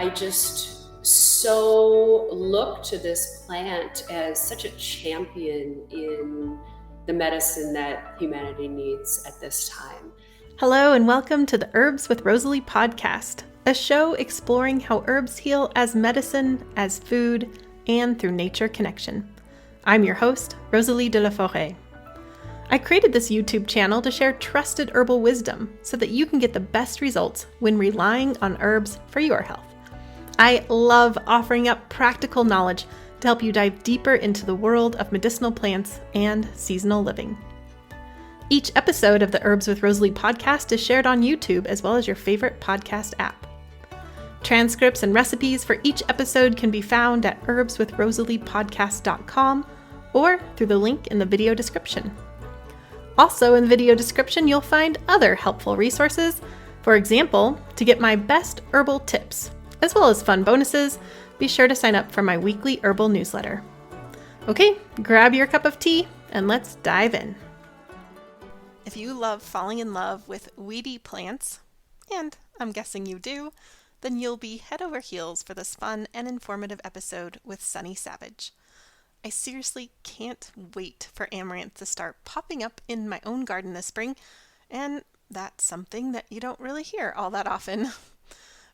I just so look to this plant as such a champion in the medicine that humanity needs at this time. Hello and welcome to the Herbs with Rosalee podcast, a show exploring how herbs heal as medicine, as food, and through nature connection. I'm your host, Rosalee de la Forêt. I created this YouTube channel to share trusted herbal wisdom so that you can get the best results when relying on herbs for your health. I love offering up practical knowledge to help you dive deeper into the world of medicinal plants and seasonal living. Each episode of the Herbs with Rosalee podcast is shared on YouTube as well as your favorite podcast app. Transcripts and recipes for each episode can be found at herbswithrosaleepodcast.com or through the link in the video description. Also in the video description, you'll find other helpful resources. For example, to get my best herbal tips, as well as fun bonuses, be sure to sign up for my weekly herbal newsletter. Okay, grab your cup of tea and let's dive in. If you love falling in love with weedy plants, and I'm guessing you do, then you'll be head over heels for this fun and informative episode with Sunny Savage. I seriously can't wait for amaranth to start popping up in my own garden this spring, and that's something that you don't really hear all that often.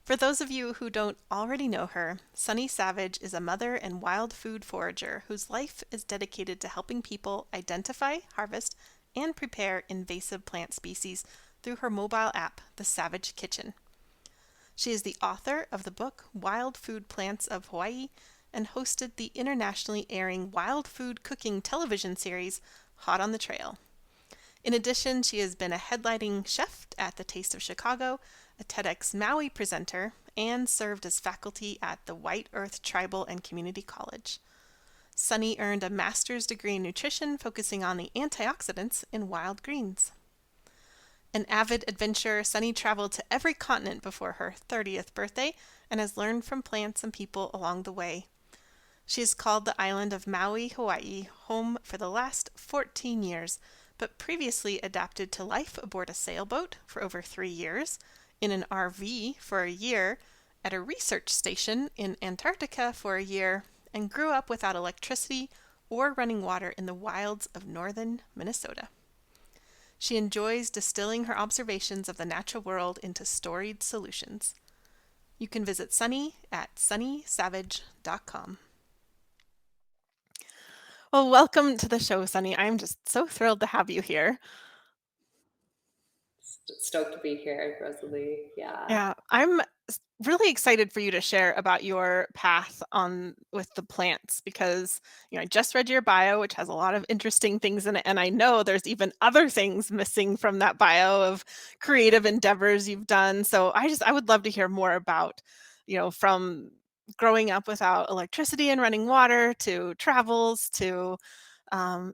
For those of you who don't already know her, Sunny Savage is a mother and wild food forager whose life is dedicated to helping people identify, harvest, and prepare invasive plant species through her mobile app, The Savage Kitchen. She is the author of the book Wild Food Plants of Hawaii and hosted the internationally airing wild food cooking television series Hot on the Trail. In addition, she has been a headlining chef at the Taste of Chicago, a TEDx Maui presenter, and served as faculty at the White Earth Tribal and Community College. Sunny earned a master's degree in nutrition focusing on the antioxidants in wild greens. An avid adventurer, Sunny traveled to every continent before her 30th birthday and has learned from plants and people along the way. She has called the island of Maui, Hawaii, home for the last 14 years, but previously adapted to life aboard a sailboat for over 3 years, in an RV for a year, at a research station in Antarctica for a year, and grew up without electricity or running water in the wilds of northern Minnesota. She enjoys distilling her observations of the natural world into storied solutions. You can visit Sunny at sunnysavage.com. Well, welcome to the show, Sunny. I'm just so thrilled to have you here. Stoked to be here, Rosalee. Yeah, I'm really excited for you to share about your path on with the plants because, I just read your bio, which has a lot of interesting things in it, and I know there's even other things missing from that bio of creative endeavors you've done. So I would love to hear more about, from growing up without electricity and running water to travels to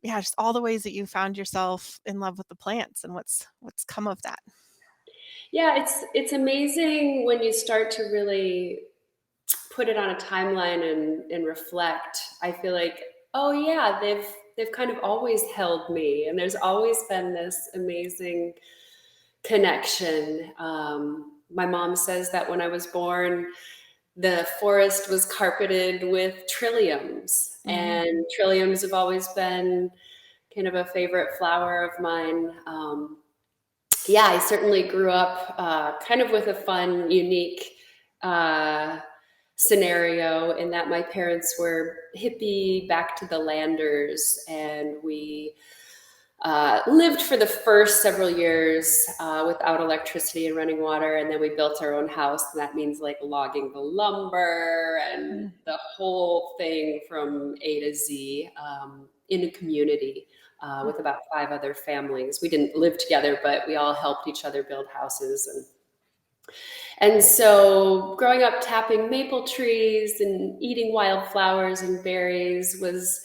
just all the ways that you found yourself in love with the plants and what's come of that. Yeah, it's amazing when you start to really put it on a timeline and reflect. I feel like, oh yeah, they've kind of always held me, and there's always been this amazing connection. My mom says that when I was born, the forest was carpeted with trilliums, and trilliums have always been kind of a favorite flower of mine. Yeah, I certainly grew up kind of with a fun, unique scenario in that my parents were hippie back to the landers, and we lived for the first several years without electricity and running water, and then we built our own house, and that means like logging the lumber and the whole thing from A to Z in a community with about 5 other families. We didn't live together, but we all helped each other build houses. And so growing up tapping maple trees and eating wild flowers and berries was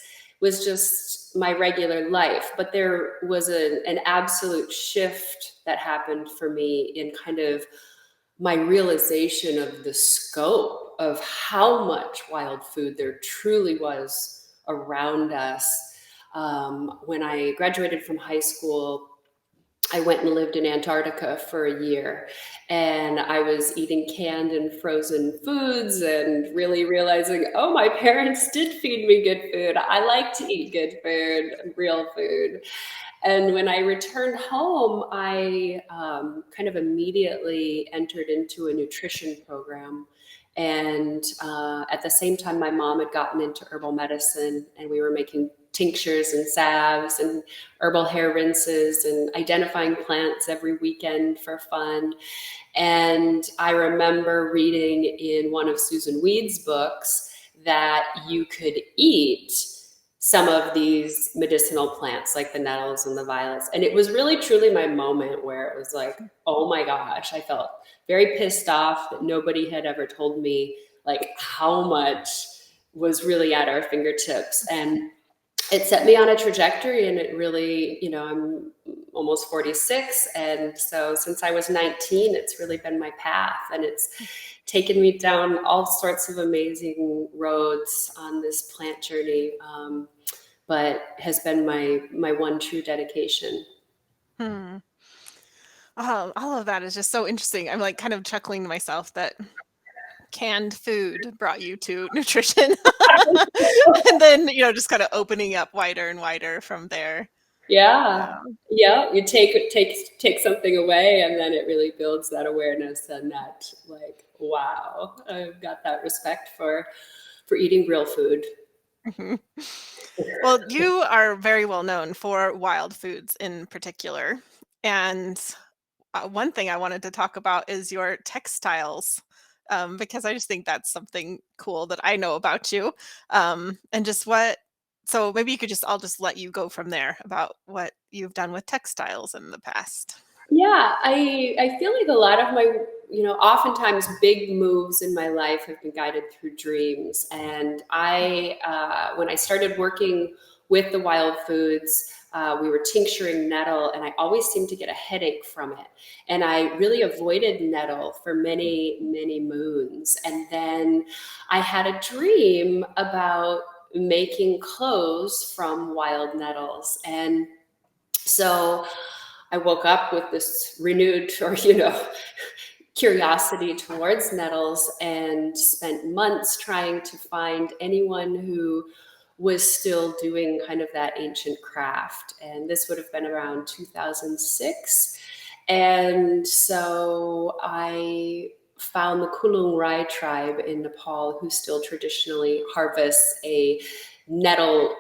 just my regular life. But there was an absolute shift that happened for me in kind of my realization of the scope of how much wild food there truly was around us. When I graduated from high school, I went and lived in Antarctica for a year, and I was eating canned and frozen foods and really realizing, oh, my parents did feed me good food. I like to eat good food, real food. And when I returned home, I kind of immediately entered into a nutrition program. And at the same time, my mom had gotten into herbal medicine, and we were making tinctures and salves and herbal hair rinses and identifying plants every weekend for fun. And I remember reading in one of Susan Weed's books that you could eat some of these medicinal plants like the nettles and the violets. And it was really truly my moment where it was like, oh my gosh, I felt very pissed off that nobody had ever told me like how much was really at our fingertips. And it set me on a trajectory, and it really, I'm almost 46. And so since I was 19, it's really been my path, and it's taken me down all sorts of amazing roads on this plant journey. But has been my one true dedication. Hmm. All of that is just so interesting. I'm like kind of chuckling to myself that canned food brought you to nutrition. And then, just kind of opening up wider and wider from there. Yeah. Yeah. You take something away, and then it really builds that awareness and that like, wow, I've got that respect for eating real food. Mhm. Well, you are very well known for wild foods in particular. And one thing I wanted to talk about is your textiles, because I just think that's something cool that I know about you. And just so maybe you could I'll just let you go from there about what you've done with textiles in the past. Yeah, I feel like a lot of my, oftentimes big moves in my life have been guided through dreams. And when I started working with the wild foods, we were tincturing nettle, and I always seemed to get a headache from it. And I really avoided nettle for many, many moons. And then I had a dream about making clothes from wild nettles. And so I woke up with this renewed, or curiosity towards nettles, and spent months trying to find anyone who was still doing kind of that ancient craft. And this would have been around 2006. And so I found the Kulung tribe in Nepal, who still traditionally harvests a nettle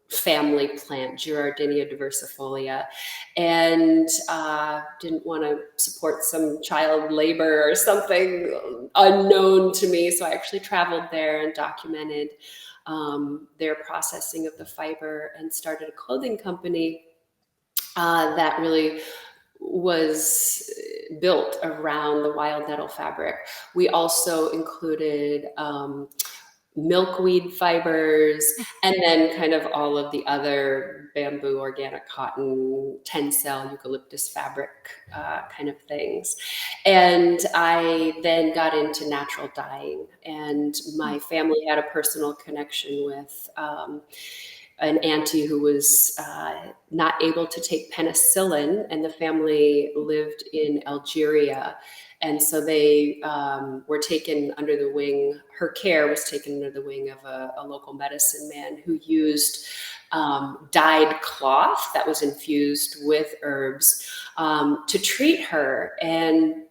family plant, Girardinia diversifolia, and didn't want to support some child labor or something unknown to me. So I actually traveled there and documented their processing of the fiber, and started a clothing company that really was built around the wild nettle fabric. We also included milkweed fibers, and then kind of all of the other bamboo, organic cotton, tencel, eucalyptus fabric kind of things. And I then got into natural dyeing, and my family had a personal connection with an auntie who was not able to take penicillin, and the family lived in Algeria. And so they were taken under the wing, her care was taken under the wing of a local medicine man who used dyed cloth that was infused with herbs to treat her. And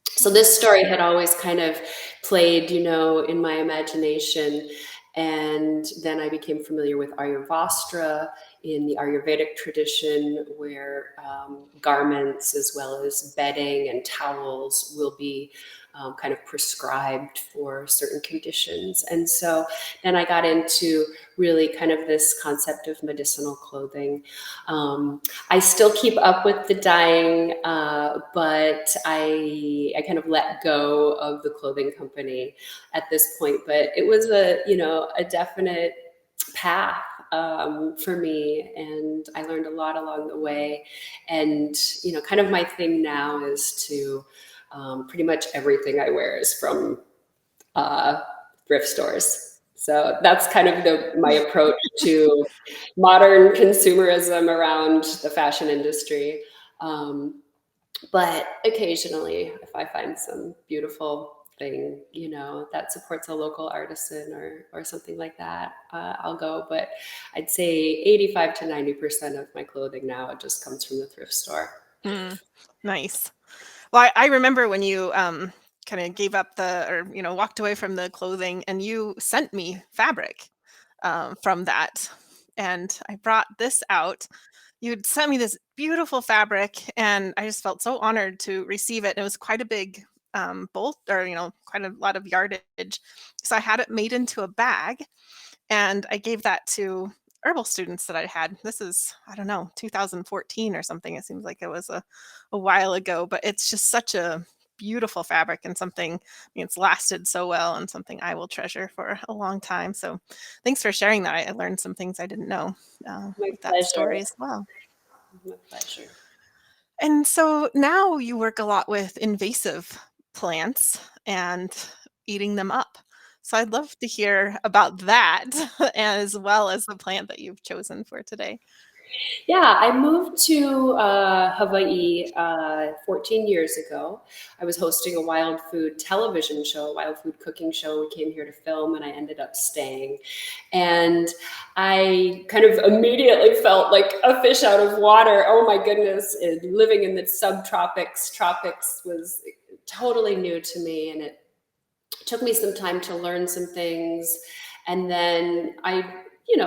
so this story had always kind of played, in my imagination. And then I became familiar with Ayurveda in the Ayurvedic tradition, where garments as well as bedding and towels will be kind of prescribed for certain conditions. And so then I got into really kind of this concept of medicinal clothing. I still keep up with the dyeing, but I kind of let go of the clothing company at this point. But it was a definite path for me, and I learned a lot along the way. And kind of my thing now is to pretty much everything I wear is from thrift stores. So that's kind of my approach to modern consumerism around the fashion industry. But occasionally, if I find some beautiful thing, that supports a local artisan or something like that, I'll go. But I'd say 85 to 90% of my clothing now just comes from the thrift store. Nice. Well, I remember when you kind of gave up walked away from the clothing, and you sent me fabric from that. And I brought this out. You'd sent me this beautiful fabric, and I just felt so honored to receive it. It was quite a big bolt, or, quite a lot of yardage. So I had it made into a bag, and I gave that to herbal students that I had. This is, I don't know, 2014 or something. It seems like it was a while ago, but it's just such a beautiful fabric, and something, I mean, it's lasted so well, and something I will treasure for a long time. So thanks for sharing that. I learned some things I didn't know My with that pleasure. story as well. My pleasure. And so now you work a lot with invasive plants and eating them up. So I'd love to hear about that as well as the plant that you've chosen for today. Yeah, I moved to Hawaii 14 years ago. I was hosting a wild food television show, a wild food cooking show. We came here to film, and I ended up staying. And I kind of immediately felt like a fish out of water. Oh my goodness, living in the subtropics, tropics was totally new to me, and it took me some time to learn some things. And then I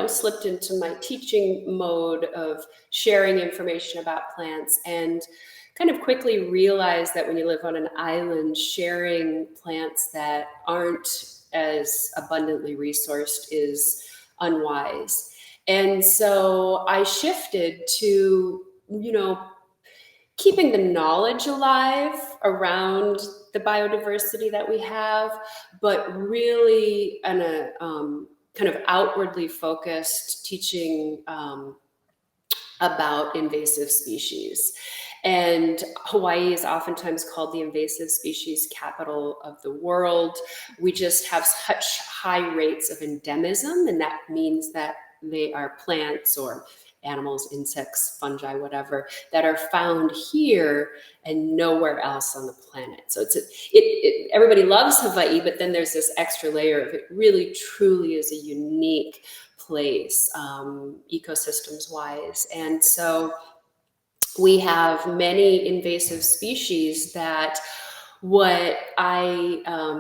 slipped into my teaching mode of sharing information about plants, and kind of quickly realized that when you live on an island, sharing plants that aren't as abundantly resourced is unwise. And so I shifted to, keeping the knowledge alive around the biodiversity that we have, but really in a kind of outwardly focused teaching about invasive species. And Hawaii is oftentimes called the invasive species capital of the world. We just have such high rates of endemism, and that means that they are plants or animals, insects, fungi, whatever, that are found here and nowhere else on the planet. So everybody loves Hawaii, but then there's this extra layer of it really truly is a unique place, ecosystems wise. And so we have many invasive species that what I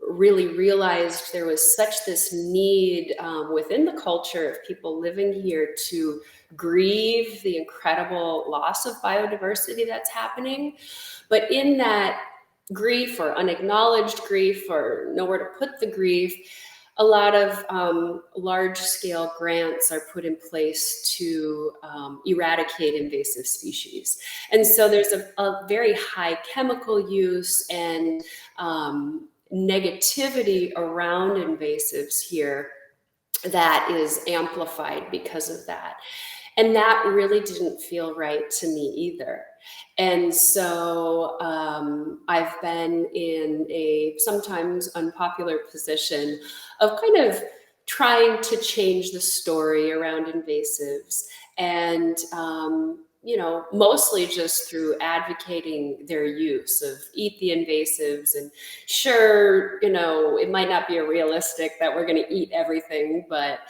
really realized there was such this need within the culture of people living here to grieve the incredible loss of biodiversity that's happening. But in that grief, or unacknowledged grief, or nowhere to put the grief, a lot of large-scale grants are put in place to eradicate invasive species. And so there's a very high chemical use and negativity around invasives here that is amplified because of that. And that really didn't feel right to me either. And so I've been in a sometimes unpopular position of kind of trying to change the story around invasives, and mostly just through advocating their use of eat the invasives. And sure, it might not be realistic that we're going to eat everything, but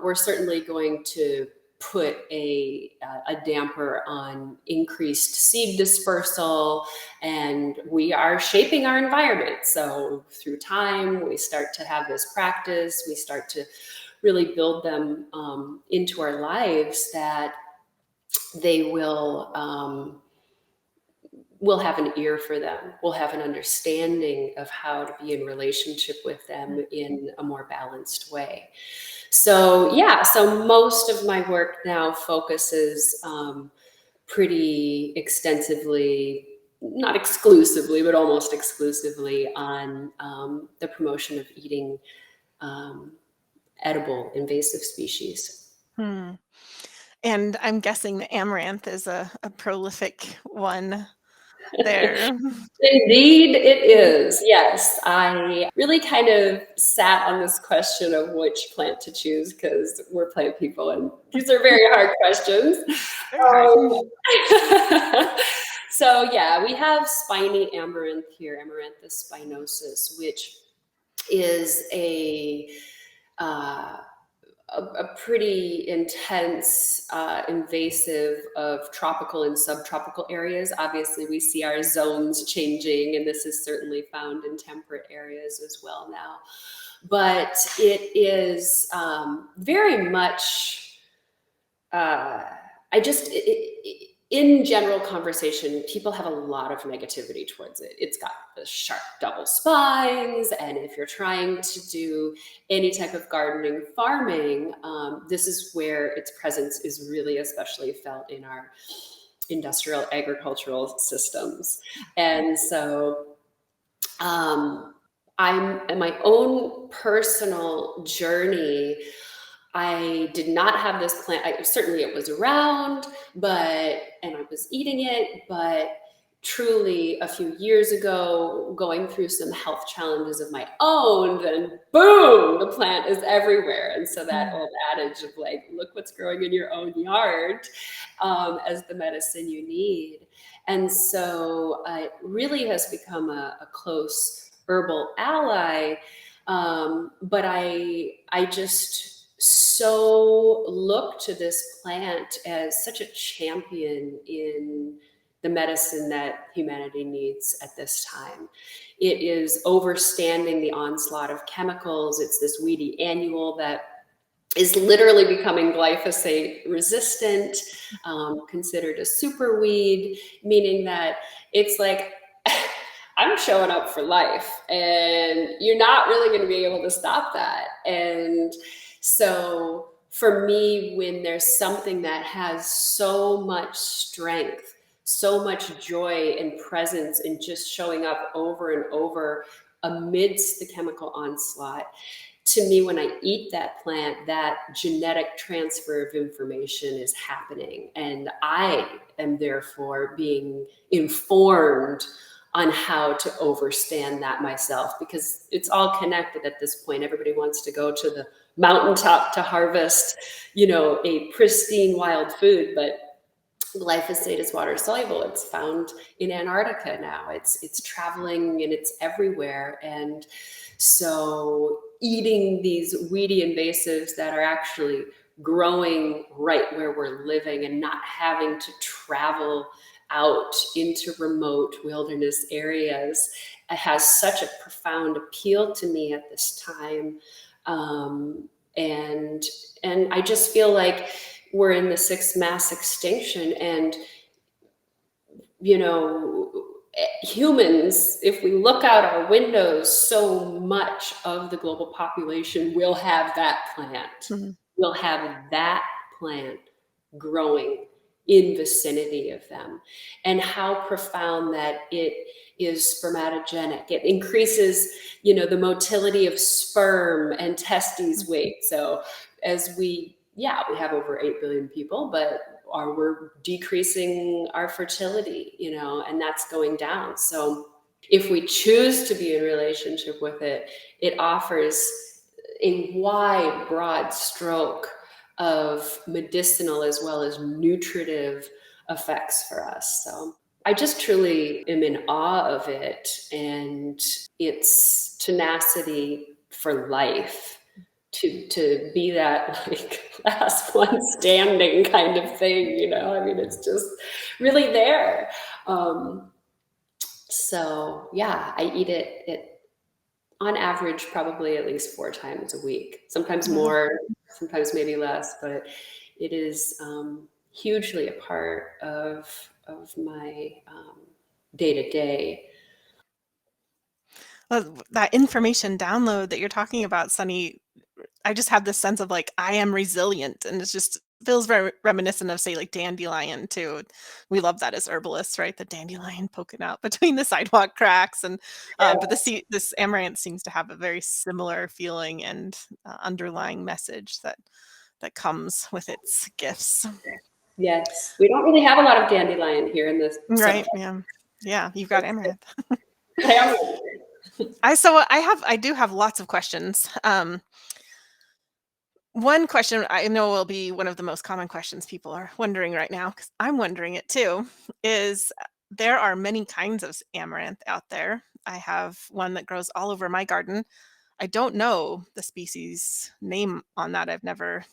we're certainly going to put a damper on increased seed dispersal, and we are shaping our environment. So through time, we start to have this practice, we start to really build them into our lives, that they we'll have an ear for them. We'll have an understanding of how to be in relationship with them in a more balanced way. So yeah, so most of my work now focuses pretty extensively, not exclusively, but almost exclusively on the promotion of eating edible invasive species. And I'm guessing the amaranth is a prolific one there. Indeed, it is. Yes, I really kind of sat on this question of which plant to choose because we're plant people, and these are very hard questions. Very hard. So yeah, we have spiny amaranth here, Amaranthus spinosus, which is uh, a pretty intense invasive of tropical and subtropical areas. Obviously, we see our zones changing, and this is certainly found in temperate areas as well now. But it is very much, in general conversation, people have a lot of negativity towards it. It's got the sharp double spines, and if you're trying to do any type of gardening, farming, this is where its presence is really especially felt in our industrial agricultural systems. And so I'm in my own personal journey. I did not have this plant. Certainly it was around, and I was eating it, but truly a few years ago, going through some health challenges of my own, then boom, the plant is everywhere. And so that old adage of like, look what's growing in your own yard, as the medicine you need. And so it really has become a close herbal ally. But I just so look to this plant as such a champion in the medicine that humanity needs at this time. It is overstanding the onslaught of chemicals. It's this weedy annual that is literally becoming glyphosate resistant, considered a super weed, meaning that it's like, I'm showing up for life and you're not really going to be able to stop that. And so for me, when there's something that has so much strength, so much joy and presence in just showing up over and over amidst the chemical onslaught, to me, when I eat that plant, that genetic transfer of information is happening. And I am therefore being informed on how to overstand that myself, because it's all connected at this point. Everybody wants to go to the mountaintop to harvest, a pristine wild food, but glyphosate is water soluble. It's found in Antarctica now. It's traveling and it's everywhere. And so eating these weedy invasives that are actually growing right where we're living and not having to travel out into remote wilderness areas, it has such a profound appeal to me at this time. And I just feel like we're in the sixth mass extinction, and humans, if we look out our windows, so much of the global population will have that plant. Mm-hmm. Will have that plant growing in vicinity of them. And how profound that it is spermatogenic. It increases, the motility of sperm and testes weight. So as we have over 8 billion people, but we're decreasing our fertility, and that's going down. So if we choose to be in relationship with it, it offers a wide, broad stroke of medicinal as well as nutritive effects for us. So I just truly am in awe of it and its tenacity for life. To be that like last one standing kind of thing, it's just really there. So yeah, I eat it on average, probably at least 4 times a week, sometimes more, sometimes maybe less, but it is hugely a part of my day-to-day. Well, that information download that you're talking about, Sunny, I just have this sense of like, I am resilient, and it just feels very reminiscent of, say, like dandelion too. We love that as herbalists, right? The dandelion poking out between the sidewalk cracks, and but this amaranth seems to have a very similar feeling and underlying message that comes with its gifts. Yes, we don't really have a lot of dandelion here in this. Right. Yeah. Yeah, you've got amaranth. I I do have lots of questions. One question I know will be one of the most common questions people are wondering right now, because I'm wondering it too, is there are many kinds of amaranth out there. I have one that grows all over my garden. I don't know the species name on that. I've never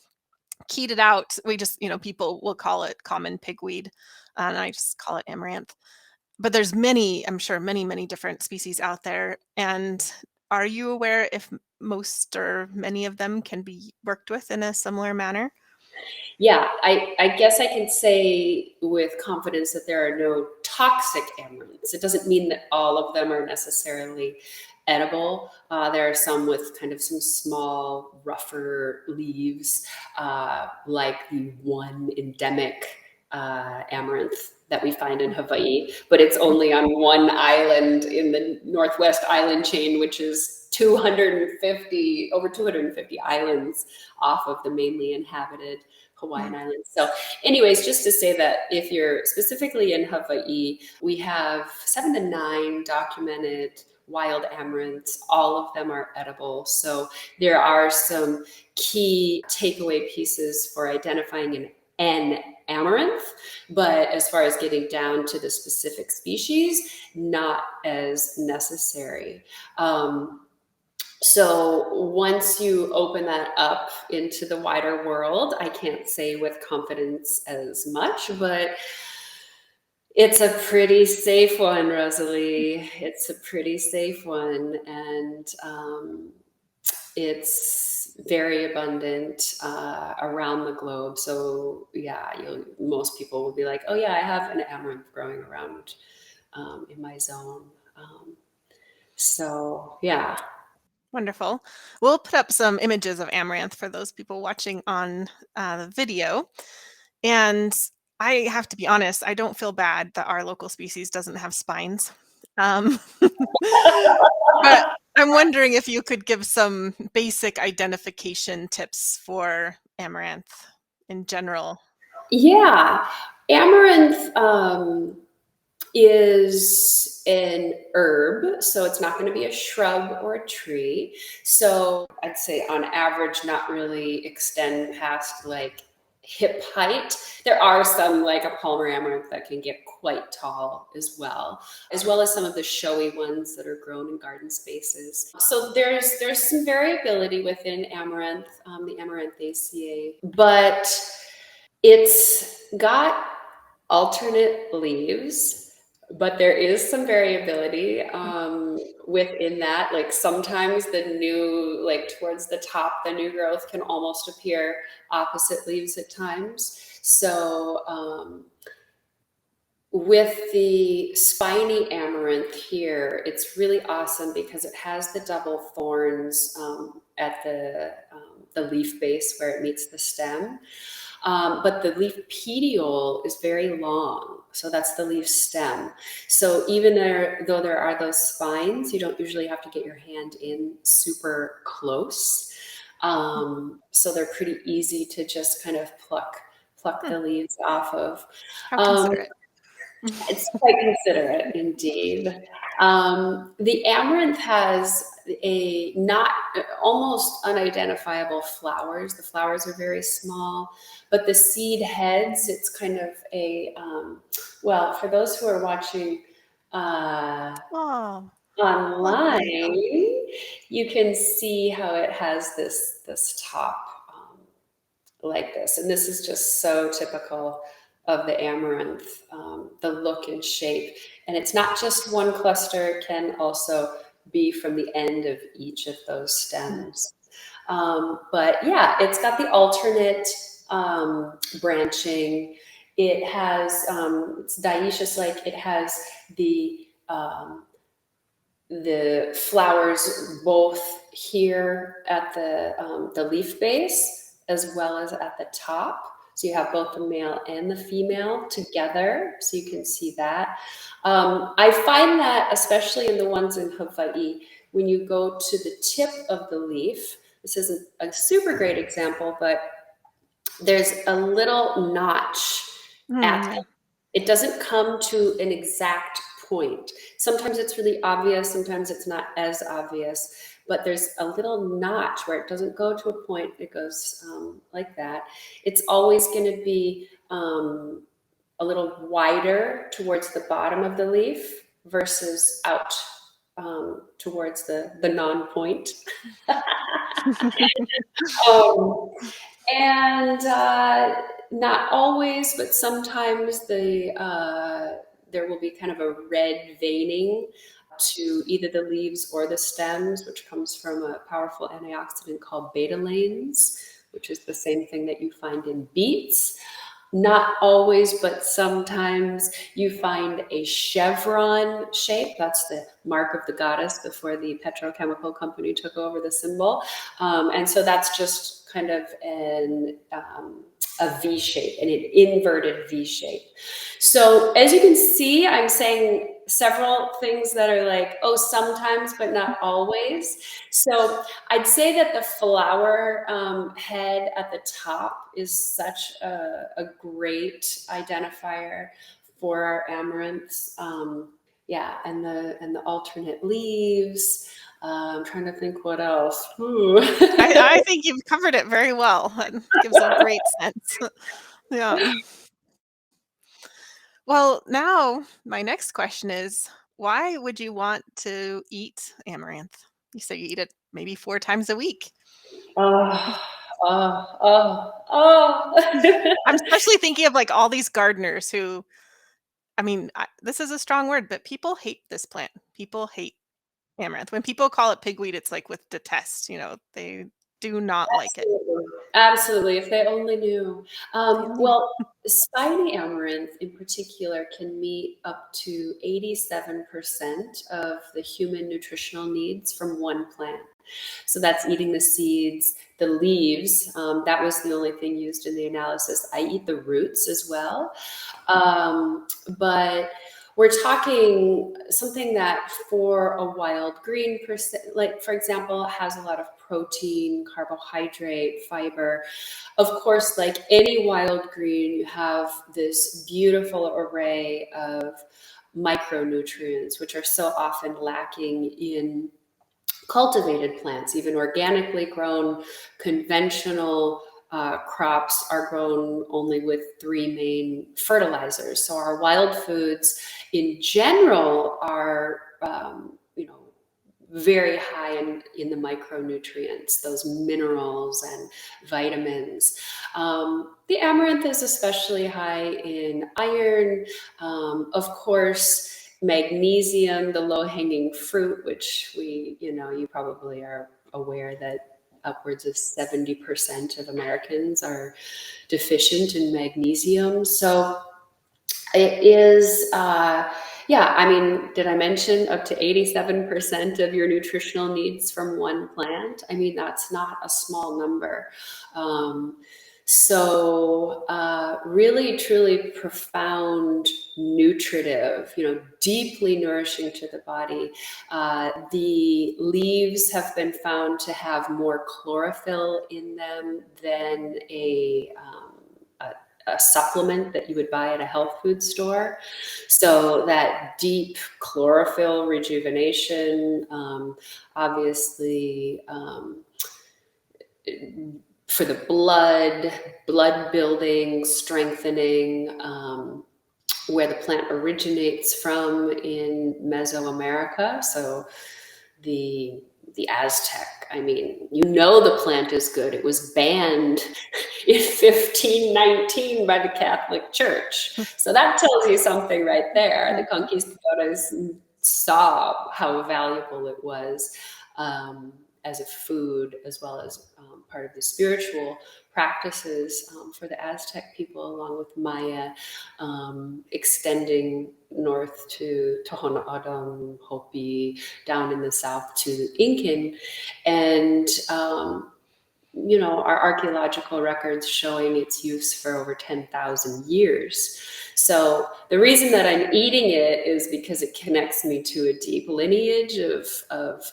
keyed it out. We just, people will call it common pigweed, and I just call it amaranth. But there's many, I'm sure, many, many different species out there. And are you aware if most or many of them can be worked with in a similar manner? Yeah, I guess I can say with confidence that there are no toxic amaranths. It doesn't mean that all of them are necessarily edible. There are some with kind of some small, rougher leaves, like the one endemic amaranth that we find in Hawaii, but it's only on one island in the Northwest Island chain, which is 250, over 250 islands off of the mainly inhabited Hawaiian Islands. So anyways, just to say that if you're specifically in Hawaii, we have 7 to 9 documented wild amaranths. All of them are edible. So there are some key takeaway pieces for identifying an amaranth, but as far as getting down to the specific species, not as necessary. So once you open that up into the wider world, I can't say with confidence as much, but it's a pretty safe one, Rosalee. It's a pretty safe one. And it's very abundant around the globe. So yeah, most people will be like, oh yeah, I have an amaranth growing around in my zone. So yeah. Wonderful. We'll put up some images of amaranth for those people watching on the video. And I have to be honest, I don't feel bad that our local species doesn't have spines. Um, but I'm wondering if you could give some basic identification tips for amaranth in general. Yeah, amaranth is an herb, so it's not going to be a shrub or a tree. So I'd say on average, not really extend past like hip height. There are some like a Palmer amaranth that can get quite tall as well as some of the showy ones that are grown in garden spaces. So there's some variability within amaranth, the Amaranthus, but it's got alternate leaves, but there is some variability within that. Like sometimes the new, like towards the top, the new growth can almost appear opposite leaves at times. So with the spiny amaranth here, it's really awesome because it has the double thorns at the leaf base where it meets the stem. But the leaf petiole is very long. So that's the leaf stem. So even though there are those spines, you don't usually have to get your hand in super close. So they're pretty easy to just kind of pluck the leaves off of. How Um, considerate. it's quite considerate indeed. The amaranth has a not almost unidentifiable flowers. The flowers are very small, but the seed heads, it's kind of a, well, for those who are watching Oh, online, you can see how it has this top like this. And this is just so typical of the amaranth, the look and shape. And it's not just one cluster, it can also be from the end of each of those stems. But yeah, it's got the alternate branching. It has, it's dioecious, like it has the flowers both here at the leaf base as well as at the top. So you have both the male and the female together, so you can see that. I find that especially in the ones in Hawaii, when you go to the tip of the leaf, this isn't a super great example, but there's a little notch at yeah. it doesn't come to an exact point. Sometimes it's really obvious, sometimes it's not as obvious, but there's a little notch where it doesn't go to a point, it goes like that. It's always going to be a little wider towards the bottom of the leaf versus out towards the non-point. And not always, but sometimes there will be kind of a red veining to either the leaves or the stems, which comes from a powerful antioxidant called betalains, which is the same thing that you find in beets. Not always, but sometimes you find a chevron shape. That's the mark of the goddess before the petrochemical company took over the symbol. And so that's just kind of a V shape, an inverted V shape. So as you can see, I'm saying several things that are like, oh, sometimes, but not always. So I'd say that the flower head at the top is such a great identifier for our amaranths. Yeah, and the alternate leaves. I'm trying to think what else. I think you've covered it very well. It gives a great sense. Yeah. Well, now my next question is, why would you want to eat amaranth? You say you eat it maybe 4 times a week. Oh, oh, oh, oh. I'm especially thinking of like all these gardeners who, I mean, this is a strong word, but people hate this plant. People hate amaranth. When people call it pigweed, it's like with detest, they do not like it. Absolutely. Absolutely. If they only knew. They only- Well, spiny amaranth in particular can meet up to 87% of the human nutritional needs from one plant. So that's eating the seeds, the leaves. That was the only thing used in the analysis. I eat the roots as well. But we're talking something that for a wild green person, like for example, has a lot of protein, carbohydrate, fiber. Of course, like any wild green, you have this beautiful array of micronutrients, which are so often lacking in cultivated plants. Even organically grown, conventional crops are grown only with 3 main fertilizers. So our wild foods in general are, very high in the micronutrients, those minerals and vitamins. The amaranth is especially high in iron. Of course, magnesium, the low-hanging fruit, which you probably are aware that upwards of 70% of Americans are deficient in magnesium. So it is, yeah, I mean, did I mention up to 87% of your nutritional needs from one plant? I mean, that's not a small number. So really, truly profound, nutritive, deeply nourishing to the body. The leaves have been found to have more chlorophyll in them than a supplement that you would buy at a health food store. So that deep chlorophyll rejuvenation, obviously, for the blood building, strengthening, where the plant originates from in Mesoamerica. So the Aztec, I mean, the plant is good. It was banned in 1519 by the Catholic Church. So that tells you something right there. The conquistadores saw how valuable it was as a food, as well as part of the spiritual practices for the Aztec people, along with Maya, extending north to Tohono Hopi, down in the south to Incan. And, our archaeological records showing its use for over 10,000 years. So the reason that I'm eating it is because it connects me to a deep lineage of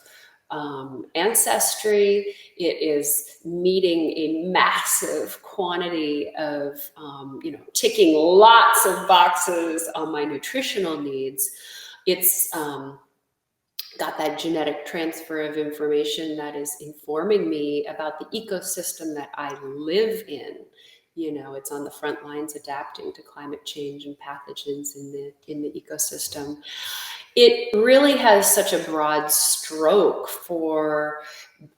ancestry. It is meeting a massive quantity of, ticking lots of boxes on my nutritional needs it's got that genetic transfer of information that is informing me about the ecosystem that I live in. You know, it's on the front lines adapting to climate change and pathogens in the ecosystem. It really has such a broad stroke for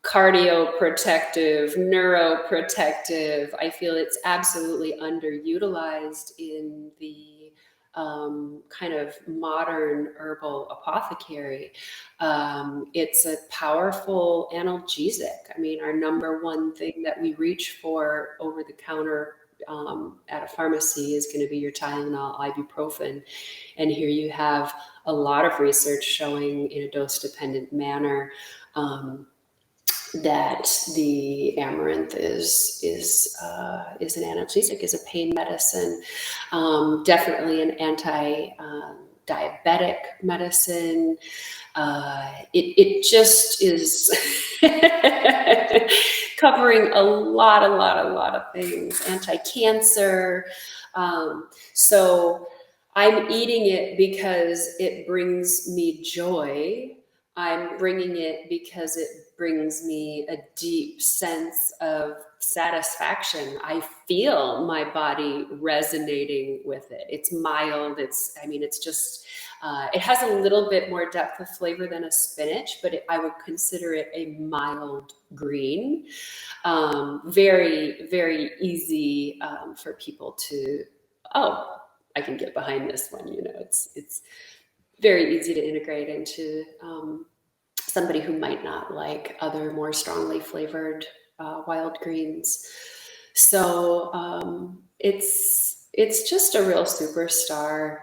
cardioprotective, neuroprotective. I feel it's absolutely underutilized in the kind of modern herbal apothecary. It's a powerful analgesic. I mean, our number one thing that we reach for over the counter at a pharmacy is going to be your Tylenol, ibuprofen. And here you have a lot of research showing in a dose-dependent manner that the amaranth is an analgesic, is a pain medicine, definitely an anti-diabetic medicine. It just is covering a lot of things. Anti-cancer. So I'm eating it because it brings me joy. I'm bringing it because it brings me a deep sense of satisfaction. I feel my body resonating with it. It's mild. It's just, it has a little bit more depth of flavor than a spinach, but I would consider it a mild green. Very, very easy for people to, oh, I can get behind this one. You know, it's very easy to integrate into somebody who might not like other more strongly flavored wild greens. So it's just a real superstar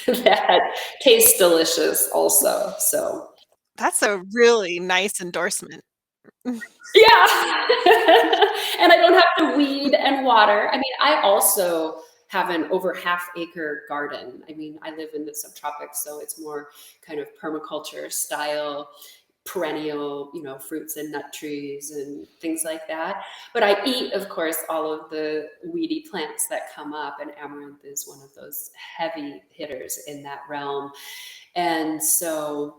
that tastes delicious also. So That's a really nice endorsement. yeah. And I don't have to weed and water. I mean, I also have an over half-acre garden. I mean, I live in the subtropics, so it's more kind of permaculture style, perennial, you know, fruits and nut trees and things like that. But I eat, of course, all of the weedy plants that come up, and amaranth is one of those heavy hitters in that realm. And so,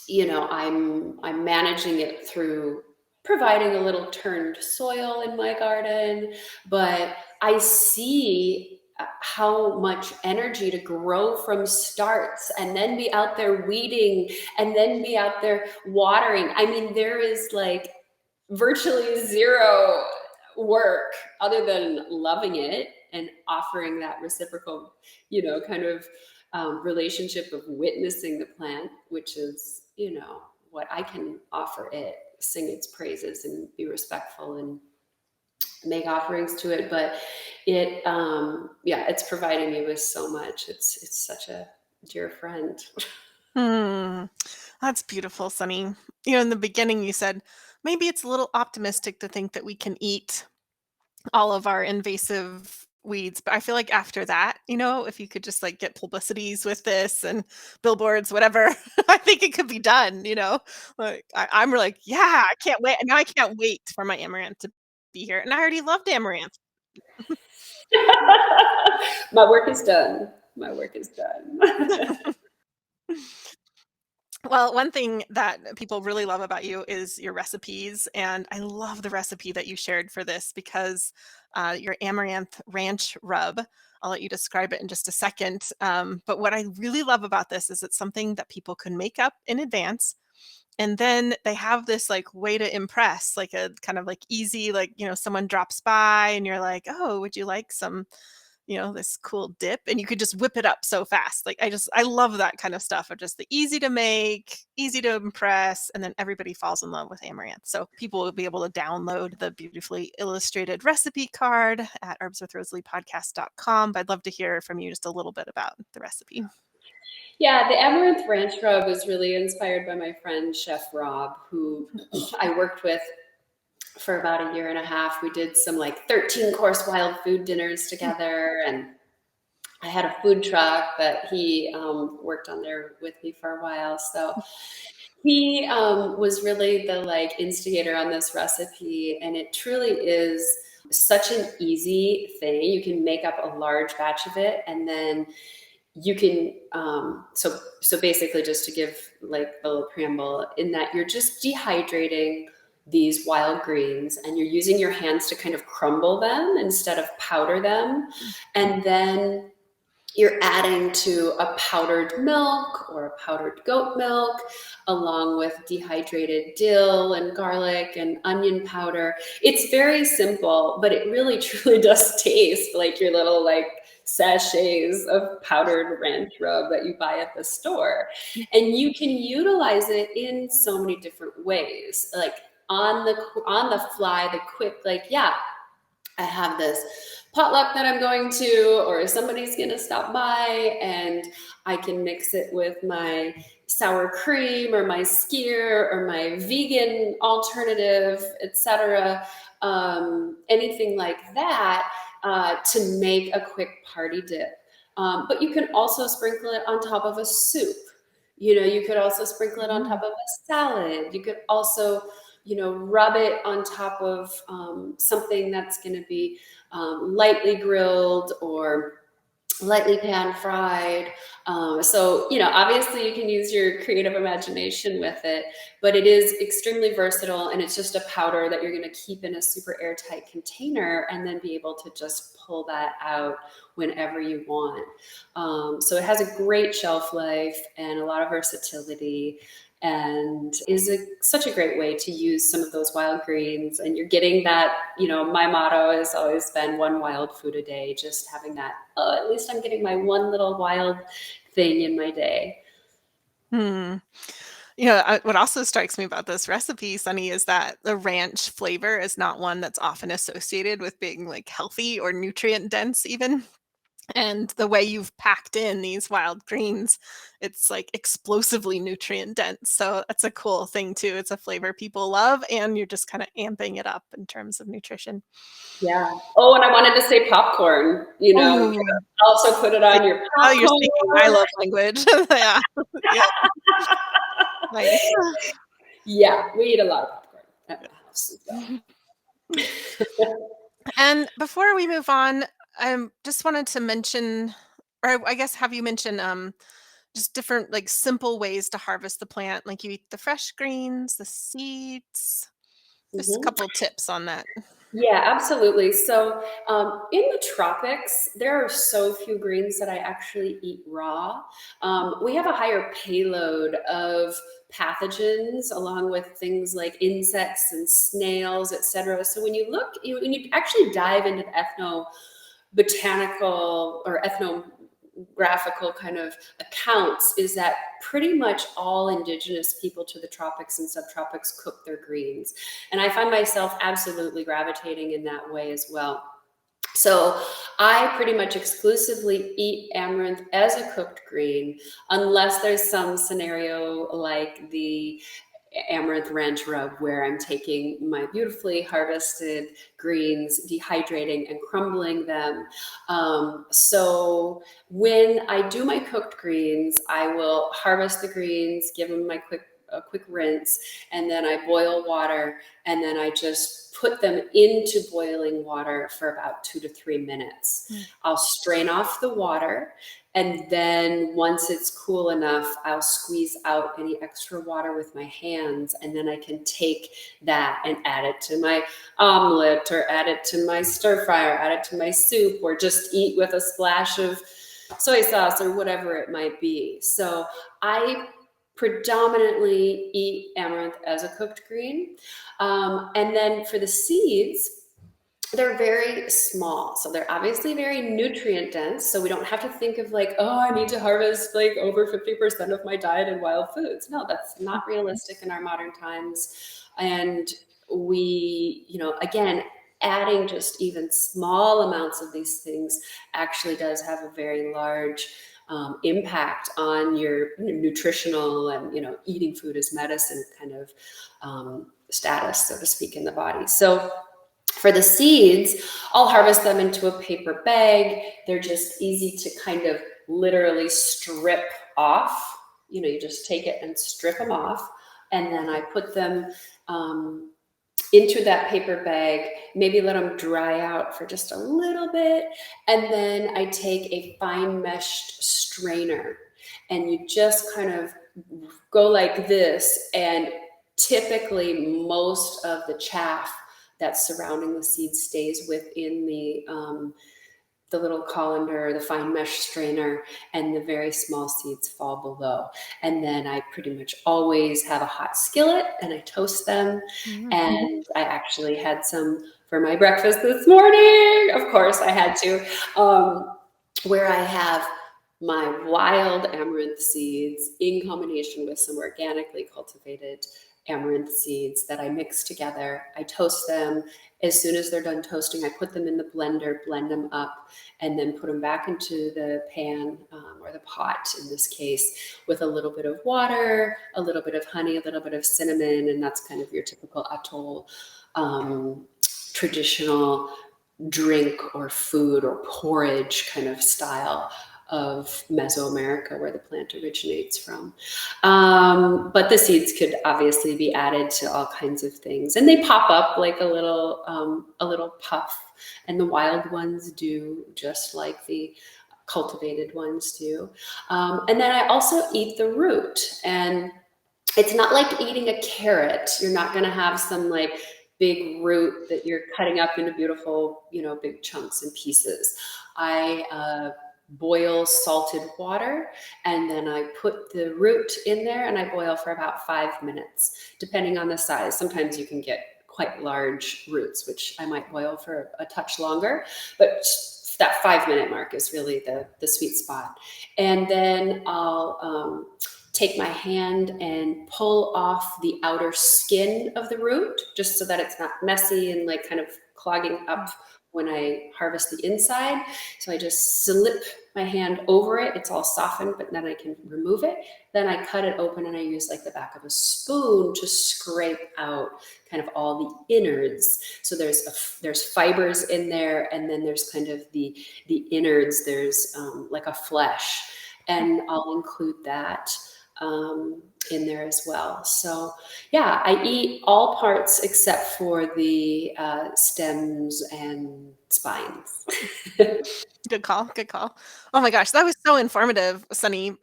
you know, I'm managing it through providing a little turned soil in my garden, but I see how much energy to grow from starts and then be out there weeding and then be out there watering. I mean, there is like virtually zero work other than loving it and offering that reciprocal, you know, kind of relationship of witnessing the plant, which is, you know, what I can offer it, sing its praises and be respectful and make offerings to it. But it, yeah, it's providing me with so much. It's such a dear friend. That's beautiful, Sunny. You know, in the beginning, you said maybe it's a little optimistic to think that we can eat all of our invasive weeds. But I feel like after that, you know, if you could just like get publicities with this and billboards, whatever, I think it could be done, you know. Like I'm like, yeah, I can't wait. Now I can't wait for my amaranth to be here. And I already loved amaranth. My work is done. My work is done. Well, one thing that people really love about you is your recipes, and I love the recipe that you shared for this because your Amaranth Ranch Rub. I'll let you describe it in just a second. But what I really love about this is it's something that people can make up in advance, and then they have this like way to impress, like a kind of like easy, like you know, someone drops by and you're like, oh, would you like some? You know, this cool dip, and you could just whip it up so fast. Like I love that kind of stuff of just the easy to make, easy to impress, and then everybody falls in love with amaranth. So people will be able to download the beautifully illustrated recipe card at herbswithrosaliePodcast.com. But I'd love to hear from you just a little bit about the recipe. Yeah, the Amaranth Ranch Rub is really inspired by my friend Chef Rob, who I worked with for about a year and a half. We did some like 13-course wild food dinners together, and I had a food truck that he worked on there with me for a while. So he was really the like instigator on this recipe, and it truly is such an easy thing. You can make up a large batch of it, and then you can so basically, just to give like a little preamble, in that you're just dehydrating these wild greens and you're using your hands to kind of crumble them instead of powder them, and then you're adding to a powdered milk or a powdered goat milk, along with dehydrated dill and garlic and onion powder. It's very simple, but it really truly does taste like your little like sachets of powdered ranch rub that you buy at the store. And you can utilize it in so many different ways, like on the fly, the quick, like, yeah, I have this potluck that I'm going to, or somebody's going to stop by, and I can mix it with my sour cream or my skyr or my vegan alternative, etc. Anything like that, to make a quick party dip. But you can also sprinkle it on top of a soup. You could also sprinkle it on top of a salad. You could also rub it on top of something that's going to be lightly grilled or lightly pan fried. So, obviously you can use your creative imagination with it, but it is extremely versatile, and it's just a powder that you're going to keep in a super airtight container and then be able to just pull that out whenever you want. So it has a great shelf life and a lot of versatility, and is such a great way to use some of those wild greens. And you're getting that, my motto has always been one wild food a day, just having that, at least I'm getting my one little wild thing in my day. What also strikes me about this recipe, Sunny, is that the ranch flavor is not one that's often associated with being like healthy or nutrient dense even. And the way you've packed in these wild greens, it's like explosively nutrient dense. So that's a cool thing too. It's a flavor people love, and you're just kind of amping it up in terms of nutrition. Yeah. Oh, and I wanted to say popcorn, you Oh, can also put it on your oh, you're popcorn. speaking my love language. Yeah. Yeah. Nice. Yeah, we eat a lot of popcorn at my house. And before we move on, I just wanted to mention, or I guess have you mention just different like simple ways to harvest the plant. Like you eat the fresh greens, the seeds. Just a Mhm. couple tips on that. Yeah, absolutely. So in the tropics, there are so few greens that I actually eat raw. We have a higher payload of pathogens, along with things like insects and snails, etc. So when you look, when you actually dive into the botanical or ethnographical kind of accounts, is that pretty much all indigenous people to the tropics and subtropics cook their greens. And I find myself absolutely gravitating in that way as well. So I pretty much exclusively eat amaranth as a cooked green, unless there's some scenario like the Amaranth Ranch Rub, where I'm taking my beautifully harvested greens, dehydrating and crumbling them. So when I do my cooked greens, I will harvest the greens, give them a quick rinse, and then I boil water, and then I just put them into boiling water for about 2 to 3 minutes. I'll strain off the water, and then once it's cool enough, I'll squeeze out any extra water with my hands, and then I can take that and add it to my omelet, or add it to my stir fry, or add it to my soup, or just eat with a splash of soy sauce or whatever it might be. So I predominantly eat amaranth as a cooked green. And then for the seeds, they're very small. So they're obviously very nutrient dense. So we don't have to think of like, oh, I need to harvest like over 50% of my diet in wild foods. No, that's not realistic in our modern times. And we, again, adding just even small amounts of these things actually does have a very large impact on your nutritional and eating food as medicine kind of status, so to speak, in the body. So for the seeds, I'll harvest them into a paper bag. They're just easy to kind of literally strip off. You just take it and strip them off, and then I put them into that paper bag, maybe let them dry out for just a little bit. And then I take a fine meshed strainer and you just kind of go like this. And typically most of the chaff that's surrounding the seed stays within the little colander, the fine mesh strainer, and the very small seeds fall below. And then I pretty much always have a hot skillet and I toast them. And I actually had some for my breakfast this morning. Of course I had to, where I have my wild amaranth seeds in combination with some organically cultivated amaranth seeds that I mix together. I toast them. As soon as they're done toasting, I put them in the blender, blend them up, and then put them back into the pan or the pot in this case with a little bit of water, a little bit of honey, a little bit of cinnamon, and that's kind of your typical atoll traditional drink or food or porridge kind of style of Mesoamerica, where the plant originates from. But the seeds could obviously be added to all kinds of things, and they pop up like a little puff, and the wild ones do just like the cultivated ones do. And then I also eat the root, and it's not like eating a carrot. You're not going to have some like big root that you're cutting up into beautiful, big chunks and pieces. I boil salted water, and then I put the root in there and I boil for about 5 minutes, depending on the size. Sometimes you can get quite large roots, which I might boil for a touch longer, but that 5-minute mark is really the sweet spot. And then I'll take my hand and pull off the outer skin of the root, just so that it's not messy and like kind of clogging up when I harvest the inside. So I just slip my hand over it. It's all softened, but then I can remove it. Then I cut it open and I use like the back of a spoon to scrape out kind of all the innards. So there's fibers in there, and then there's kind of the innards. There's like a flesh, and I'll include that in there as well. So yeah, I eat all parts except for the stems and spines. Good call. Good call. Oh my gosh, that was so informative, Sunny.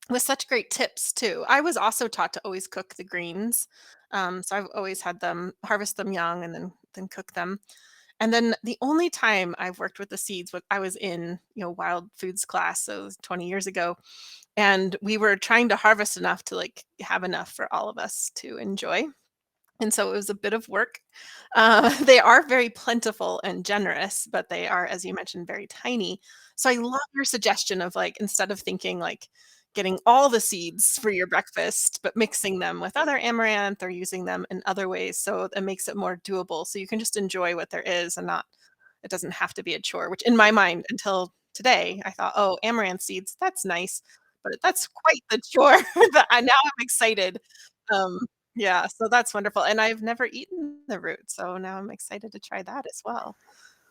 With such great tips too. I was also taught to always cook the greens. So I've always had them harvest them young and then cook them. And then the only time I've worked with the seeds was I was in, wild foods class, so it was 20 years ago. And we were trying to harvest enough to like have enough for all of us to enjoy. And so it was a bit of work. They are very plentiful and generous, but they are, as you mentioned, very tiny. So I love your suggestion of like, instead of thinking like getting all the seeds for your breakfast, but mixing them with other amaranth or using them in other ways. So it makes it more doable. So you can just enjoy what there is and it doesn't have to be a chore, which in my mind until today, I thought, oh, amaranth seeds, that's nice. But that's quite the chore that now I'm excited. Um, yeah, so that's wonderful, and I've never eaten the root, so now I'm excited to try that as well.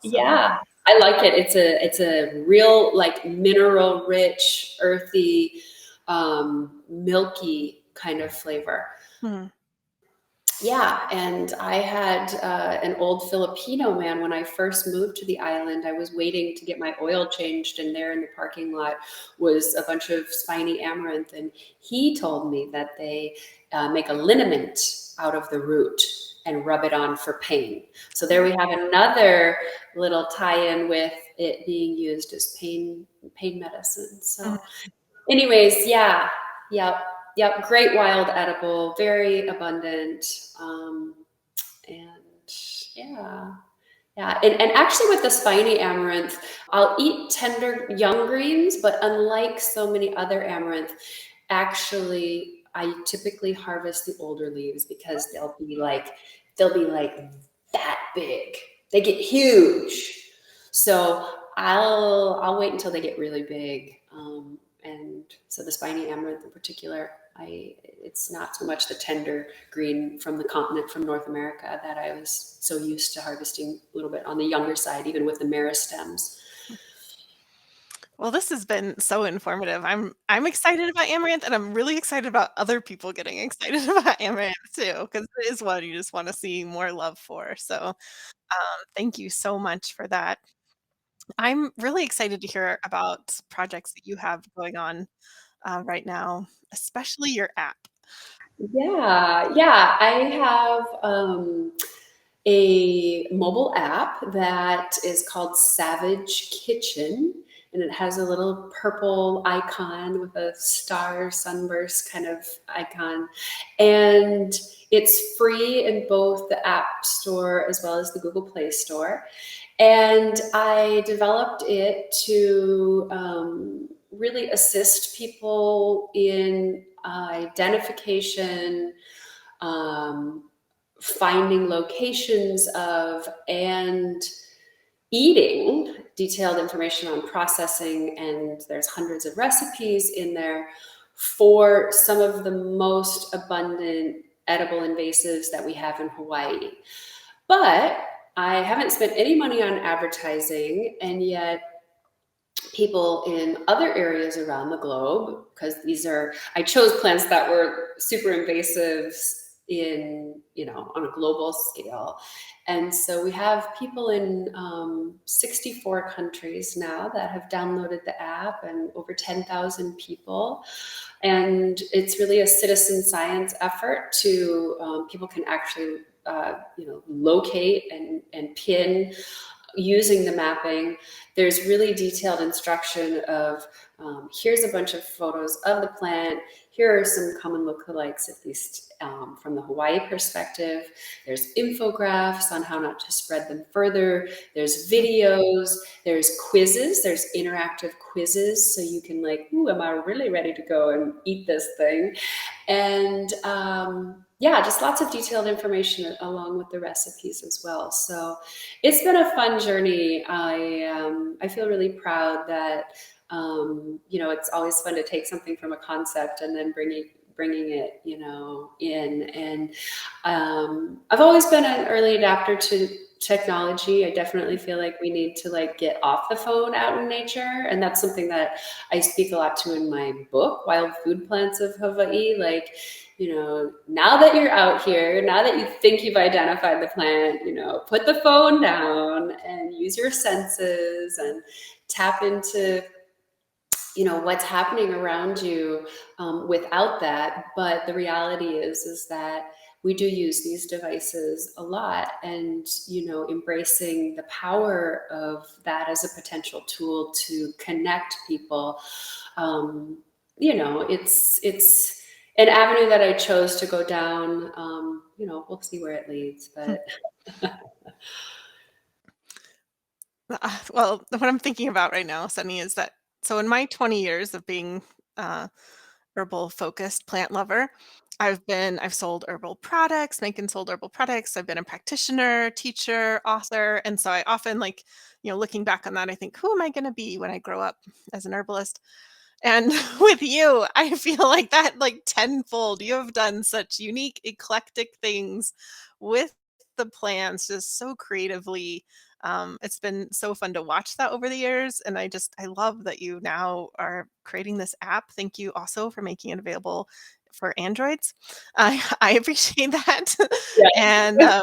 So Yeah, I like it. It's a real like mineral rich, earthy, milky kind of flavor. hmm. Yeah, and I had an old Filipino man when I first moved to the island. I was waiting to get my oil changed, and there in the parking lot was a bunch of spiny amaranth. And he told me that they make a liniment out of the root and rub it on for pain. So there we have another little tie-in with it being used as pain medicine. So anyways, yeah, yeah, yeah, great wild edible, very abundant. And yeah, yeah. And actually with the spiny amaranth, I'll eat tender young greens, but unlike so many other amaranth, actually I typically harvest the older leaves because they'll be like that big. They get huge. So I'll wait until they get really big. And so the spiny amaranth in particular, it's not so much the tender green from the continent, from North America, that I was so used to harvesting a little bit on the younger side, even with the meristems. Well, this has been so informative. I'm excited about amaranth, and I'm really excited about other people getting excited about amaranth too, because it is one you just want to see more love for. So, thank you so much for that. I'm really excited to hear about projects that you have going on right now, especially your app. Yeah, I have a mobile app that is called Savage Kitchen, and it has a little purple icon with a star sunburst kind of icon. And it's free in both the App Store as well as the Google Play Store. And I developed it to really assist people in identification, um, finding locations of, and eating detailed information on processing. And there's hundreds of recipes in there for some of the most abundant edible invasives that we have in Hawaii. But I haven't spent any money on advertising, and yet people in other areas around the globe, because I chose plants that were super invasives in, on a global scale. And so we have people in 64 countries now that have downloaded the app, and over 10,000 people. And it's really a citizen science effort to, people can actually, locate and pin using the mapping. There's really detailed instruction of, here's a bunch of photos of the plant. Here are some common lookalikes, at least from the Hawaii perspective. There's infographics on how not to spread them further. There's videos, there's quizzes, there's interactive quizzes. So you can ooh, am I really ready to go and eat this thing? And yeah, just lots of detailed information along with the recipes as well. So it's been a fun journey. I feel really proud that it's always fun to take something from a concept and then bringing it in. And I've always been an early adapter to technology. I definitely feel like we need to get off the phone out in nature, and that's something that I speak a lot to in my book, Wild Food Plants of Hawaii. Now that you're out here, now that you think you've identified the plant, put the phone down and use your senses and tap into, what's happening around you without that. But the reality is that we do use these devices a lot, and, embracing the power of that as a potential tool to connect people. It's an avenue that I chose to go down. We'll see where it leads, but Well, what I'm thinking about right now, Sunny, is that so in my 20 years of being herbal focused plant lover, I've sold herbal products, make and sold herbal products. I've been a practitioner, teacher, author, and so I often looking back on that, I think, who am I going to be when I grow up as an herbalist? And with you, I feel like that tenfold. You have done such unique, eclectic things with the plants, just so creatively. It's been so fun to watch that over the years. And I love that you now are creating this app. Thank you also for making it available for Androids. I appreciate that. And yeah.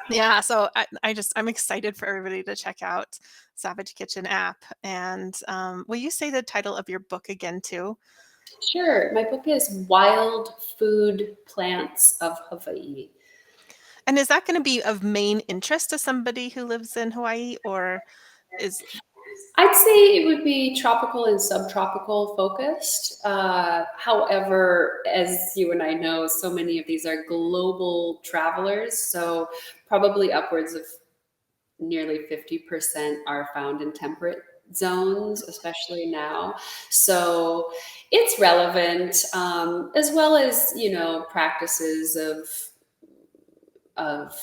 yeah, so I'm excited for everybody to check out Savage Kitchen app. And will you say the title of your book again too? Sure. My book is Wild Food Plants of Hawaii. And is that going to be of main interest to somebody who lives in Hawaii, or is I'd say it would be tropical and subtropical focused. However, as you and I know, so many of these are global travelers. So probably upwards of nearly 50% are found in temperate zones, especially now. So it's relevant, as well as, practices of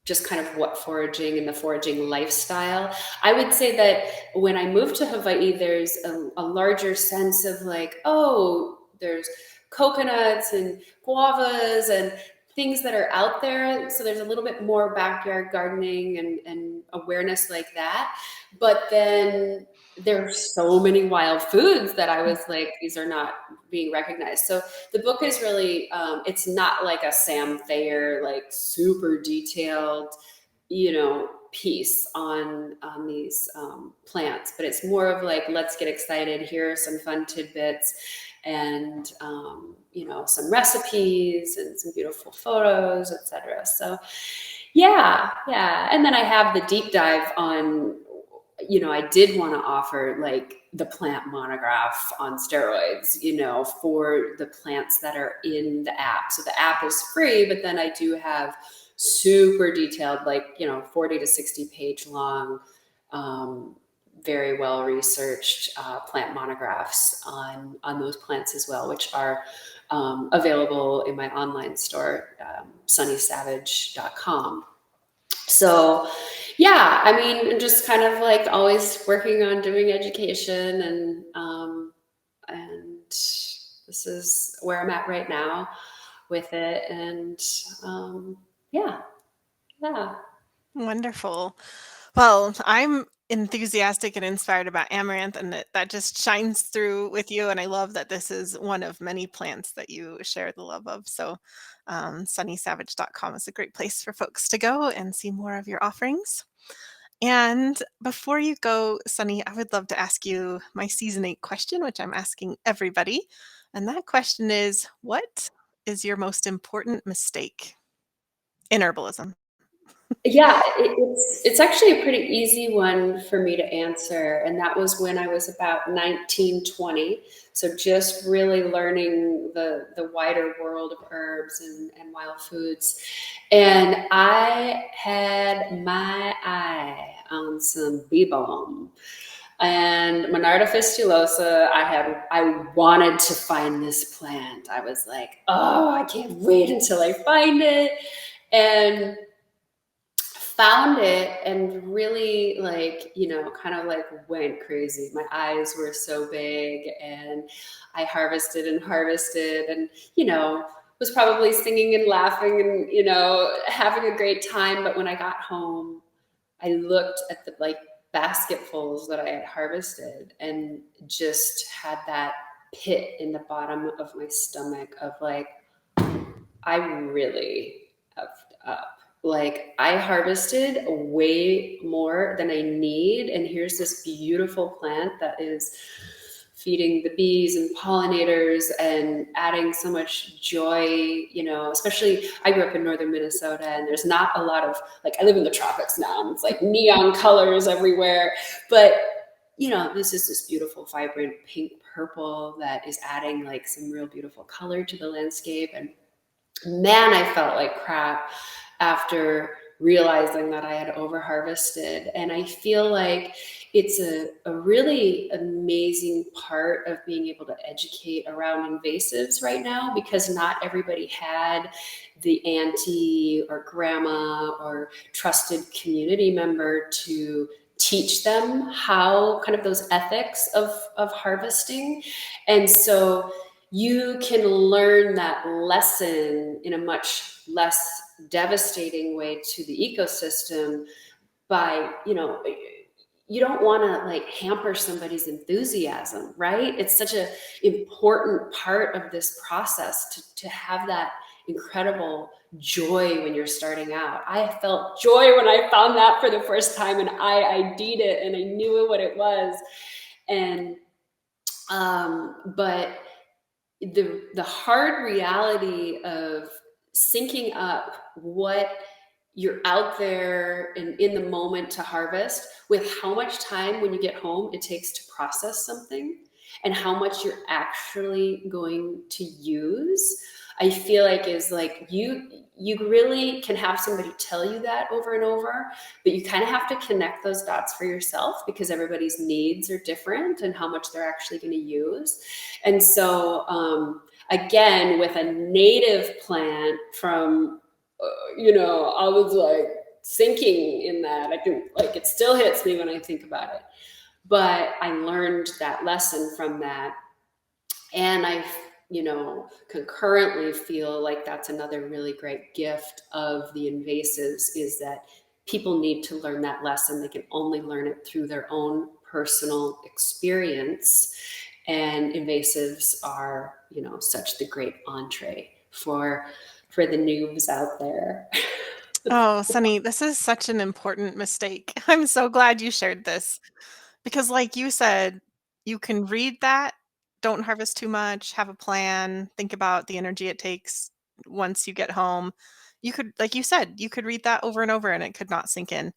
just kind of what foraging and the foraging lifestyle. I would say that when I moved to Hawaii, there's a larger sense of oh, there's coconuts and guavas and things that are out there. So there's a little bit more backyard gardening and awareness like that. But then there's so many wild foods that I was like, these are not being recognized. So the book is really, it's not like a Sam Thayer, like super detailed, piece on these plants, but it's more of like, let's get excited. Here are some fun tidbits and, some recipes and some beautiful photos, etc. So yeah, yeah. And then I have the deep dive on, I did want to offer like the plant monograph on steroids, for the plants that are in the app. So the app is free, but then I do have super detailed, like, 40 to 60 page long, very well researched plant monographs on those plants as well, which are available in my online store, sunnysavage.com. So yeah, I mean, just kind of like always working on doing education, and this is where I'm at right now with it. And yeah, yeah. Wonderful. Well, I'm enthusiastic and inspired about amaranth, and that just shines through with you. And I love that this is one of many plants that you share the love of. So, sunnysavage.com is a great place for folks to go and see more of your offerings. And before you go, Sunny, I would love to ask you my season 8 question, which I'm asking everybody. And that question is, what is your most important mistake in herbalism? Yeah, it's actually a pretty easy one for me to answer, and that was when I was about 19, 20. So just really learning the wider world of herbs and wild foods. And I had my eye on some bee balm. And Monarda fistulosa, I wanted to find this plant. I was like, oh, I can't wait until I find it. And found it and really, like, kind of like went crazy. My eyes were so big, and I harvested and harvested, and was probably singing and laughing and having a great time. But when I got home, I looked at the like basketfuls that I had harvested and just had that pit in the bottom of my stomach of like, I really effed up. Like, I harvested way more than I need. And here's this beautiful plant that is feeding the bees and pollinators and adding so much joy, especially I grew up in northern Minnesota, and there's not a lot of, like, I live in the tropics now, and it's like neon colors everywhere. But, this is this beautiful, vibrant pink purple that is adding like some real beautiful color to the landscape. And man, I felt like crap after realizing that I had over harvested. And I feel like it's a really amazing part of being able to educate around invasives right now, because not everybody had the auntie or grandma or trusted community member to teach them how, kind of those ethics of harvesting. And so you can learn that lesson in a much less devastating way to the ecosystem by, you don't want to like hamper somebody's enthusiasm, right? It's such an important part of this process to have that incredible joy when you're starting out. I felt joy when I found that for the first time, and I ID'd it, and I knew what it was. And but the hard reality of syncing up what you're out there and in the moment to harvest with how much time when you get home it takes to process something, and how much you're actually going to use, I feel like is like, you really can have somebody tell you that over and over, but you kind of have to connect those dots for yourself, because everybody's needs are different and how much they're actually going to use. And so again, with a native plant from I was like sinking in that. I can, like, it still hits me when I think about it. But I learned that lesson from that. And I, concurrently feel like that's another really great gift of the invasives, is that people need to learn that lesson. They can only learn it through their own personal experience. And invasives are, such the great entree for the noobs out there. Oh, Sunny, this is such an important mistake. I'm so glad you shared this because, like you said, you can read that, don't harvest too much, have a plan, think about the energy it takes once you get home. You could, like you said, you could read that over and over and it could not sink in.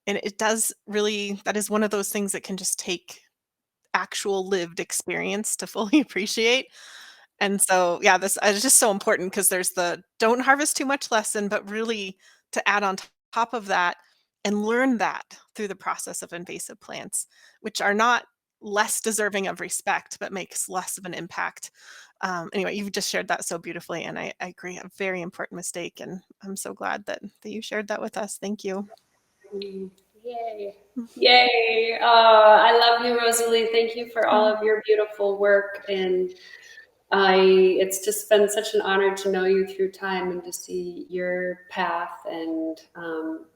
And it does really, that is one of those things that can just take actual lived experience to fully appreciate. And so, yeah, this is just so important because there's the don't harvest too much lesson, but really to add on top of that and learn that through the process of invasive plants, which are not less deserving of respect, but makes less of an impact. Anyway, you've just shared that so beautifully, and I agree, a very important mistake, and I'm so glad that you shared that with us. Thank you. Yay. Yay. I love you, Rosalee. Thank you for all of your beautiful work. And it's just been such an honor to know you through time and to see your path and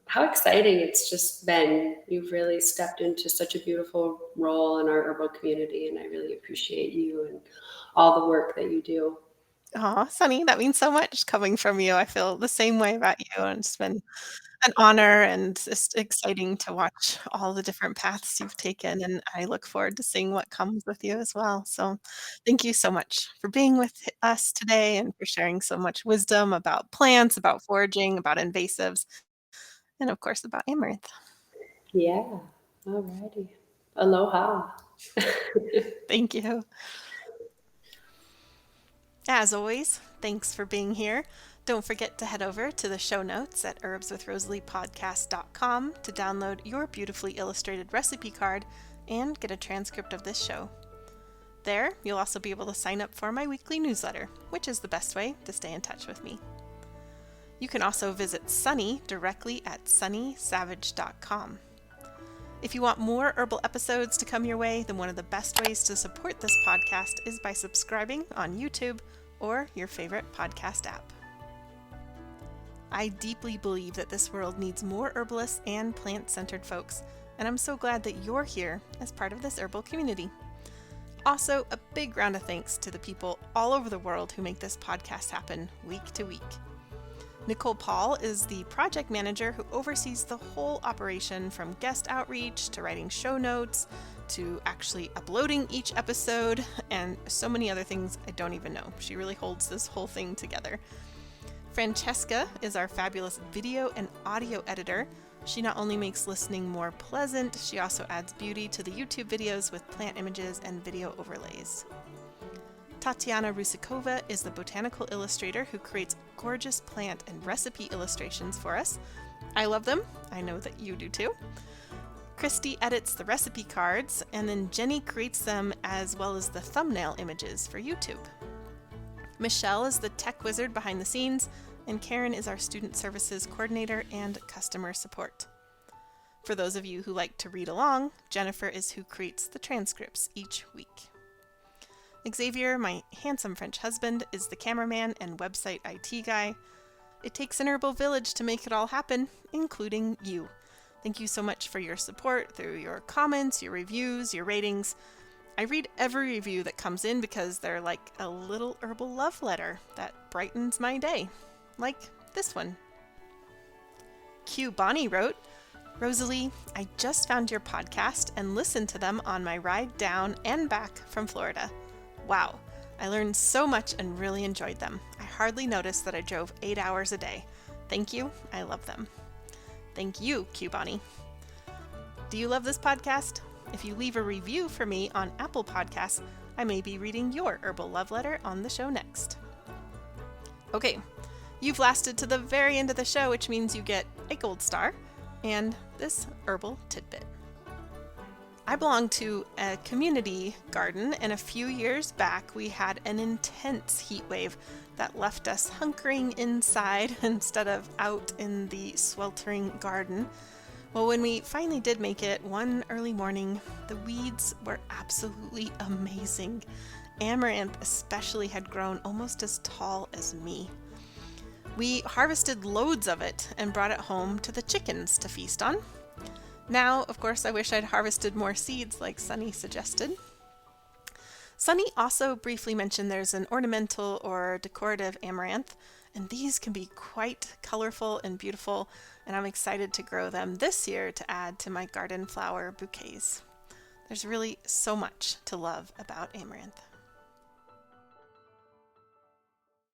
how exciting it's just been. You've really stepped into such a beautiful role in our herbal community, and I really appreciate you and all the work that you do. Aw, Sunny, that means so much coming from you. I feel the same way about you, and it's been an honor and it's exciting to watch all the different paths you've taken, and I look forward to seeing what comes with you as well. So, thank you so much for being with us today and for sharing so much wisdom about plants, about foraging, about invasives, and of course about amaranth. Yeah. All righty. Aloha. Thank you. As always, thanks for being here. Don't forget to head over to the show notes at herbswithrosaleepodcast.com to download your beautifully illustrated recipe card and get a transcript of this show. There, you'll also be able to sign up for my weekly newsletter, which is the best way to stay in touch with me. You can also visit Sunny directly at sunnysavage.com. If you want more herbal episodes to come your way, then one of the best ways to support this podcast is by subscribing on YouTube or your favorite podcast app. I deeply believe that this world needs more herbalists and plant-centered folks, and I'm so glad that you're here as part of this herbal community. Also, a big round of thanks to the people all over the world who make this podcast happen week to week. Nicole Paul is the project manager who oversees the whole operation, from guest outreach to writing show notes to actually uploading each episode and so many other things I don't even know. She really holds this whole thing together. Francesca is our fabulous video and audio editor. She not only makes listening more pleasant, she also adds beauty to the YouTube videos with plant images and video overlays. Tatiana Rusikova is the botanical illustrator who creates gorgeous plant and recipe illustrations for us. I love them. I know that you do too. Christy edits the recipe cards, and then Jenny creates them as well as the thumbnail images for YouTube. Michelle is the tech wizard behind the scenes, and Karen is our student services coordinator and customer support. For those of you who like to read along, Jennifer is who creates the transcripts each week. Xavier, my handsome French husband, is the cameraman and website IT guy. It takes an herbal village to make it all happen, including you. Thank you so much for your support through your comments, your reviews, your ratings. I read every review that comes in because they're like a little herbal love letter that brightens my day. Like this one. Q Bonnie wrote, "Rosalee, I just found your podcast and listened to them on my ride down and back from Florida. Wow, I learned so much and really enjoyed them. I hardly noticed that I drove 8 hours a day. Thank you, I love them." Thank you, Q Bonnie. Do you love this podcast? If you leave a review for me on Apple Podcasts, I may be reading your herbal love letter on the show next. Okay, you've lasted to the very end of the show, which means you get a gold star and this herbal tidbit. I belong to a community garden, and a few years back we had an intense heat wave that left us hunkering inside instead of out in the sweltering garden. Well, when we finally did make it one early morning, the weeds were absolutely amazing. Amaranth especially had grown almost as tall as me. We harvested loads of it and brought it home to the chickens to feast on. Now, of course, I wish I'd harvested more seeds like Sunny suggested. Sunny also briefly mentioned there's an ornamental or decorative amaranth, and these can be quite colorful and beautiful, and I'm excited to grow them this year to add to my garden flower bouquets. There's really so much to love about amaranth.